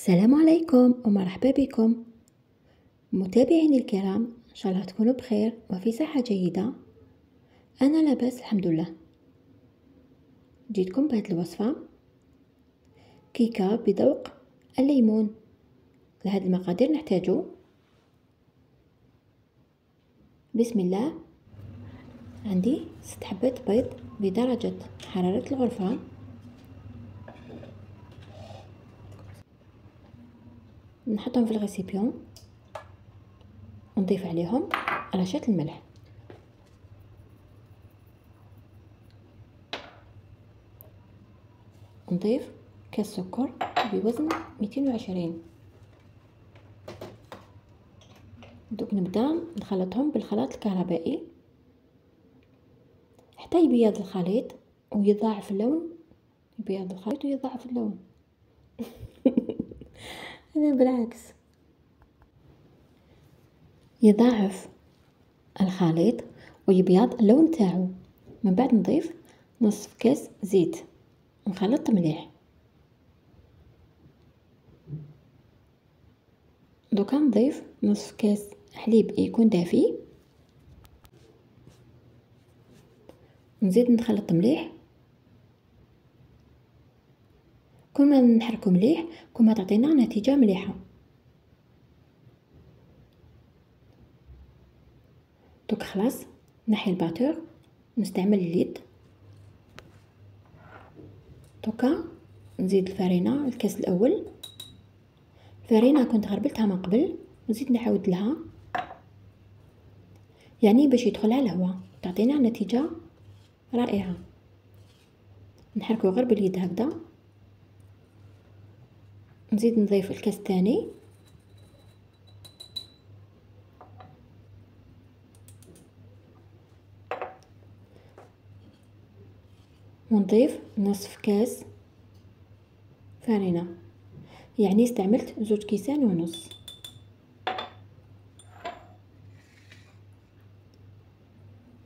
السلام عليكم ومرحبا بكم متابعيني الكرام. ان شاء الله تكونوا بخير وفي صحة جيدة. انا لاباس الحمد لله. جيتكم بهذه الوصفة كيكة بذوق الليمون. لهذه المقادير نحتاجو بسم الله. عندي 6 حبات بيض بدرجة حرارة الغرفة، نحطهم في الغسيبيون ونضيف عليهم رشة الملح. نضيف كاس سكر بوزن 220. دوك نبدا نخلطهم بالخلاط الكهربائي حتى يبيض الخليط ويضاعف اللون. يبيض الخليط ويضاعف اللون. انا بالعكس، يضاعف الخليط ويبيض اللون تاعو. من بعد نضيف نصف كاس زيت ونخلط مليح. دوكا نضيف نصف كاس حليب يكون دافي، نزيد نخلط مليح. كل ما نحركو مليح كل ما تعطينا نتيجة مليحة. دوك خلاص نحي الباتور، نستعمل اليد. دوكا نزيد الفرينة الكاس الاول. الفرينة كنت غربلتها من قبل، نزيد نعاود لها يعني باش يدخلها الهواء تعطينا نتيجة رائعة. نحركو غير باليد هكذا. نزيد نضيف الكاس الثاني، ونضيف نصف كاس فرينة، يعني استعملت 2 كيسان ونص.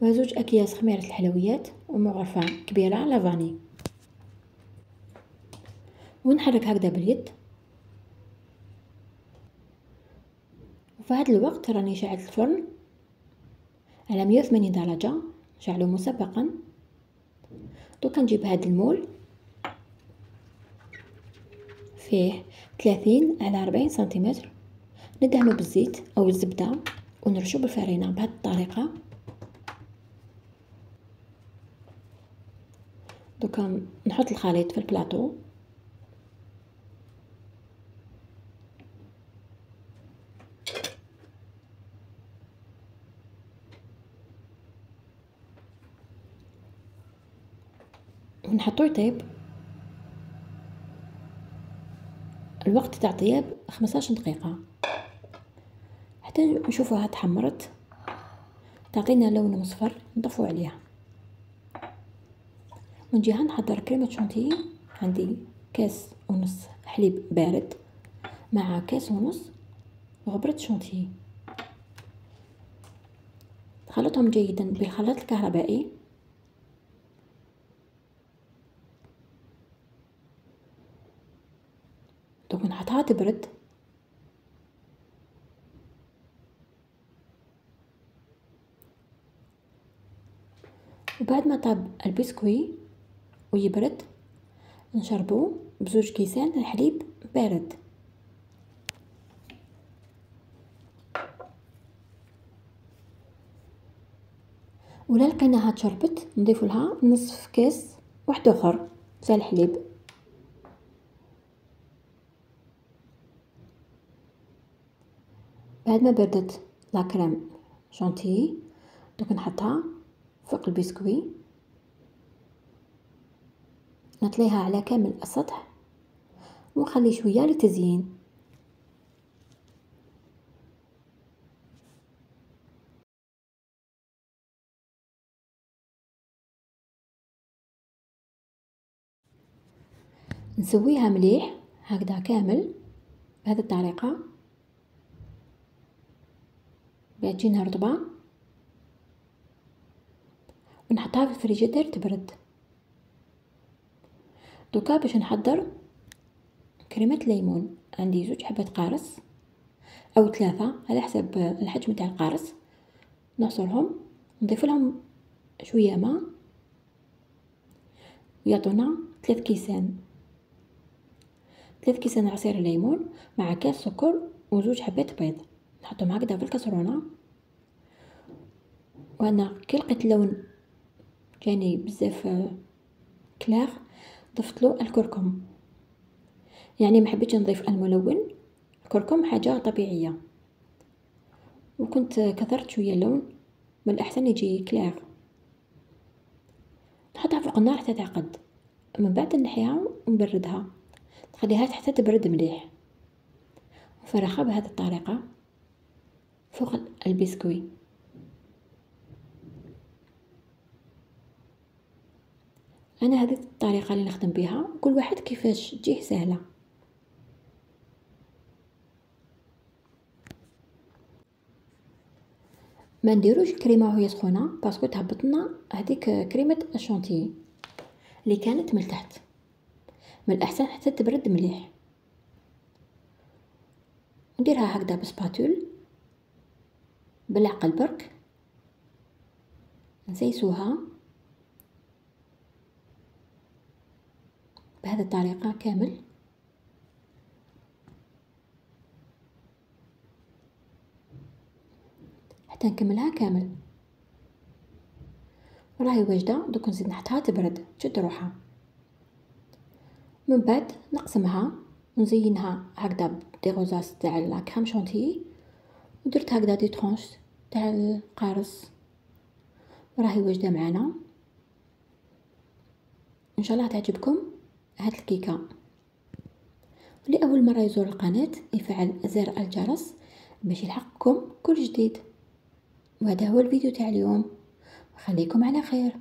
و2 اكياس خميرة الحلويات ومغرفة كبيرة لافاني. ونحرك هكذا باليد. وفي هذا الوقت راني شعلت الفرن على 180 درجة، شعله مسبقا. دوكا نجيب هذا المول فيه 30 على 40 سنتيمتر، ندهنه بالزيت او الزبدة ونرشو بالفرينة بهذه الطريقة. دوكا نحط الخليط في البلاطو. ونحطو يطيب. الوقت تاع طياب 15 دقيقة حتى نشوفوها تحمرت، تعطينا لون مصفر. نطفو عليها. من جهة نحضر كريمة شانتيي. عندي كاس ونص حليب بارد مع كاس ونص غبرة شانتيي. خلطهم جيدا بالخلاط الكهربائي. دوك نحطها تبرد. وبعد ما طاب البسكوي ويبرد نشربو ب2 كيسان الحليب بارد. ولا لقيناها تشربت نضيف لها نصف كاس واحد اخر تاع الحليب. بعد ما بردت لا كريم شانتيي دوك نحطها فوق البسكوي، نطليها على كامل السطح ونخلي شويه للتزيين. نسويها مليح هكذا كامل بهذه الطريقه باش تجينا رطبه، ونحطها في الفريجيدير تبرد. دوكا باش نحضر كريمه الليمون. عندي 2 حبات قارص او 3 على حسب الحجم تاع القارص. نعصرهم، نضيف لهم شويه ماء، ويعطونا 3 كيسان. 3 كيسان عصير ليمون مع كاس سكر و2 حبات بيض. نحطهم هكذا في الكاسرونه. وانا كي لقيت اللون جاني بزاف كلاغ ضفت له الكركم، يعني ما حبيتش نضيف الملون. الكركم حاجه طبيعيه، وكنت كثرت شويه اللون، من الاحسن يجي كلاغ. نحطها فوق النار حتى تعقد، من بعد نحيها ونبردها، نخليها حتى تبرد مليح، ونفرخها بهذه الطريقه فوق البسكوي. انا هذه الطريقه اللي نخدم بها، كل واحد كيفاش تجيه سهله. ما نديروش الكريمه وهي سخونه باسكو تهبط لنا هذيك كريمه الشونتيي اللي كانت من تحت. من الاحسن حتى تبرد مليح. نديرها هكذا بسباتول بالعقل برك، نسيسوها بهذه الطريقه كامل. حتى نكملها كامل. راهي واجده، دوك نزيد نحطها تبرد تشد روحها. من بعد نقسمها ونزينها هكذا بدي غوزاس تاع لا كريم شونتيي، ودرت هكذا دي ترونش تاع القارص. راهي واجده معنا. ان شاء الله تعجبكم هاد الكيكه. اللي اول مره يزور القناه يفعل زر الجرس باش يلحقكم كل جديد. وهذا هو الفيديو تاع اليوم، خليكم على خير.